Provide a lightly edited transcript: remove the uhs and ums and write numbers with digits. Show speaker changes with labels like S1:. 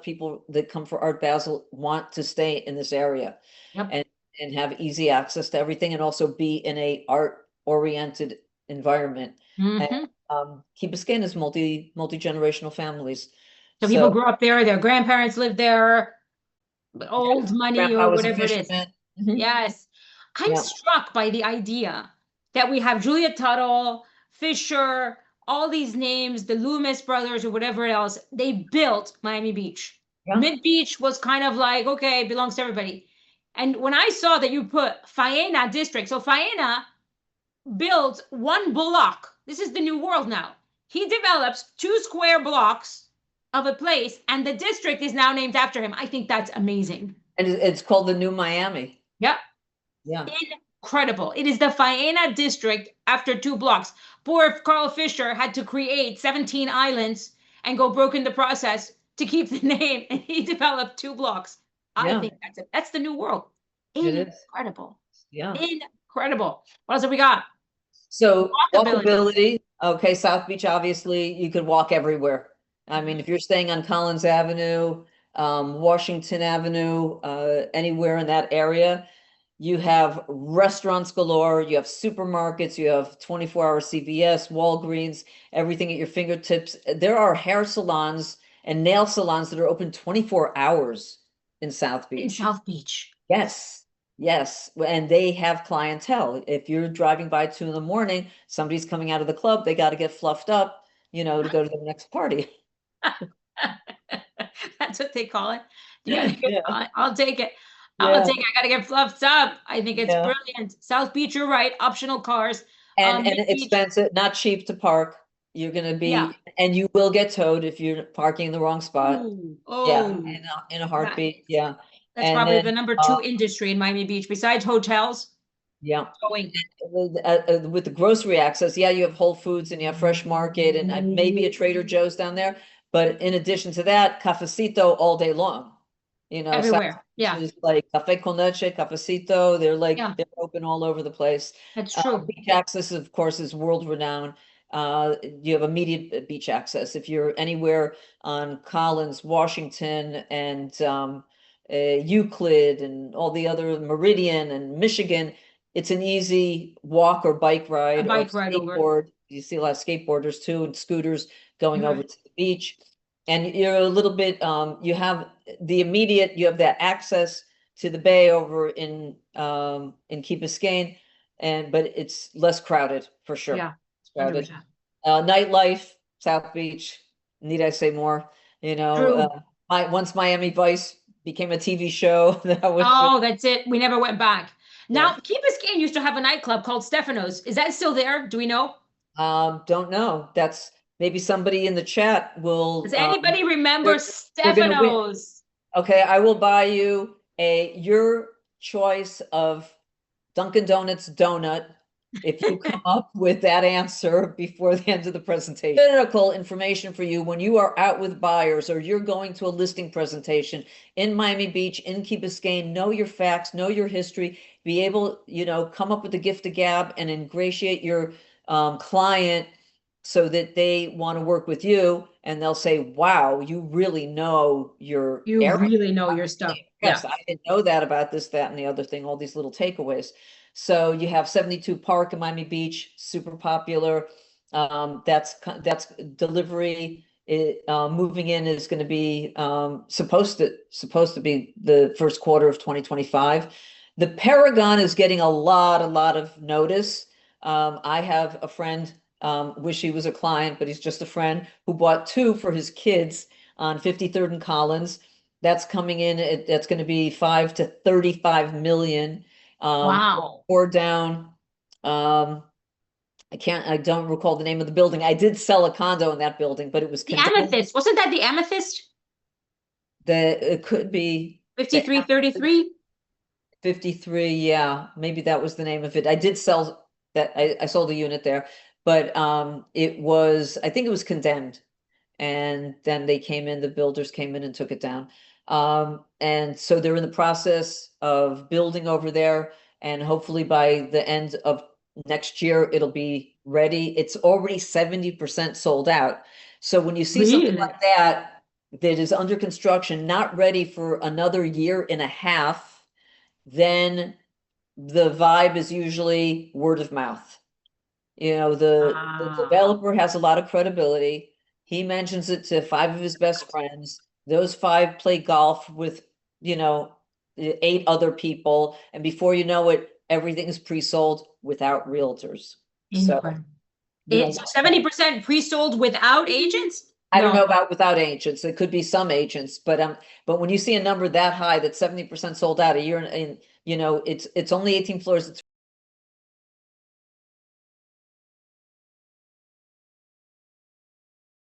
S1: of people that come for Art Basel want to stay in this area
S2: Yep.
S1: and have easy access to everything and also be in a art oriented environment. And
S2: Hmm.
S1: Key Biscayne is multi-generational families.
S2: So people
S1: So
S2: grew up there, their grandparents lived there,
S1: yeah,
S2: old money
S1: grandpa
S2: or
S1: was a
S2: whatever it is.
S1: fisherman. Mhm.
S2: Yes. I'm
S1: Yeah,
S2: struck by the idea that we have Julia Tuttle, Fisher, all these names, the Loomis brothers or whatever else. They built Miami Beach.
S1: yeah,
S2: Mid Beach was kind of like, okay, it belongs to everybody. And when I saw that you put Faena District, so Faena builds one block. This is the new world now. He develops 2 square blocks of a place, and the district is now named after him. I think that's amazing.
S1: and it's called the New Miami.
S2: Yep.
S1: Yeah,
S2: Incredible. It is the Faena district after 2 blocks. Poor Carl Fisher had to create 17 islands and go broke in the process to keep the name, and he developed 2 blocks. I
S1: yeah,
S2: think that's it. That's the new world.
S1: it is.
S2: Incredible.
S1: Yeah.
S2: Incredible. What else have we got?
S1: So
S2: Walkability.
S1: walkability, okay, South Beach, obviously, you could walk everywhere. I mean, if you're staying on Collins Avenue, Washington Avenue, anywhere in that area, you have restaurants galore, you have supermarkets, you have 24-hour CVS, Walgreens, everything at your fingertips. There are hair salons and nail salons that are open 24 hours in South
S2: In
S1: Beach.
S2: South Beach.
S1: Yes, yes. And they have clientele. If you're driving by 2 in the morning, somebody's coming out of the club, they got to get fluffed up, to go to the next party.
S2: That's what they call it. You gotta get,
S1: Yeah,
S2: I'll take it. I'll
S1: yeah,
S2: take it. I gotta get fluffed up. I think it's
S1: yeah.
S2: brilliant. South Beach, you're right. Optional cars.
S1: And
S2: Mid Beach,
S1: expensive, not cheap to park. You're gonna
S2: yeah.
S1: be, and you will get towed if you're parking in the wrong spot.
S2: Ooh,
S1: Yeah,
S2: oh,
S1: in a
S2: that
S1: heartbeat. Yeah.
S2: that's
S1: And
S2: probably
S1: then
S2: the number 2 industry in Miami Beach besides hotels.
S1: yeah.
S2: Towing.
S1: With the grocery access, yeah, you have Whole Foods and you have Fresh Market and maybe a Trader Joe's down there. But in addition to that, Cafecito all day long. South
S2: Everywhere.
S1: Beach
S2: Yeah,
S1: is like Cafe con Leche, Cafecito.
S2: yeah,
S1: They're open all over the place.
S2: that's true.
S1: Beach access, of course, is world renowned. You have immediate beach access. If you're anywhere on Collins, Washington, and Euclid, and all the other Meridian and Michigan, it's an easy walk or bike
S2: A
S1: ride or
S2: bike ride over.
S1: skateboard. You see a lot of skateboarders too and scooters going over
S2: Right.
S1: to the beach. And you're a little bit, you have you have that access to the bay over in Key Biscayne, but it's less crowded for sure.
S2: Yeah,
S1: It's crowded.
S2: 100%.
S1: Nightlife, South Beach, need I say more?
S2: True.
S1: Once Miami Vice became a TV show, that was just,
S2: Oh, that's it. We never went back.
S1: yeah.
S2: Now, Key Biscayne used to have a nightclub called Stefano's. Is that still there? Do we know?
S1: Don't know. That's maybe somebody in the chat
S2: Does
S1: will,
S2: anybody remember
S1: they're, they're gonna win.
S2: Stefano's?
S1: Okay, I will buy you your choice of Dunkin' Donuts donut if you come up with that answer before the end of the presentation. Critical information for you when you are out with buyers or you're going to a listing presentation in Miami Beach, in Key Biscayne. Know your facts, know your history, be able, come up with a gift of gab and ingratiate your client so that they want to work with you and they'll say, wow, you really know your
S2: You
S1: area.
S2: really know your stuff.
S1: Yes,
S2: Yeah.
S1: I didn't know that about this, that, and the other thing, all these little takeaways. So you have 72 Park in Miami Beach, super popular. That's delivery. Moving in is going to be supposed to be the first quarter of 2025. The Paragon is getting a lot of notice. I have a friend, wish he was a client, but he's just a friend who bought 2 for his kids on 53rd and Collins. That's coming in. That's going to be 5 to 35 million.
S2: Wow.
S1: Or down. I don't recall the name of the building. I did sell a condo in that building, but it was
S2: The
S1: condemned.
S2: Amethyst. Wasn't that the Amethyst?
S1: It could be the
S2: 5333?
S1: 53. Yeah, maybe that was the name of it. I did sell that. I sold a unit there, but I think it was condemned. And then the builders came in and took it down. And so they're in the process of building over there. And hopefully by the end of next year, it'll be ready. It's already 70% sold out. So when you see something
S2: Really?
S1: like that, that is under construction, not ready for another year and a half, then the vibe is usually word of mouth. You know, the developer has a lot of credibility. He mentions it to 5 of his best friends. Those 5 play golf with, you know, 8 other people. And before you know it, everything is pre-sold without realtors. So
S2: Incredible.
S1: you know,
S2: It's 70% pre-sold without agents?
S1: I don't
S2: No.
S1: know about without agents. It could be some agents, but when you see a number that high, that's 70% sold out a year, and you know, it's only 18 floors, it's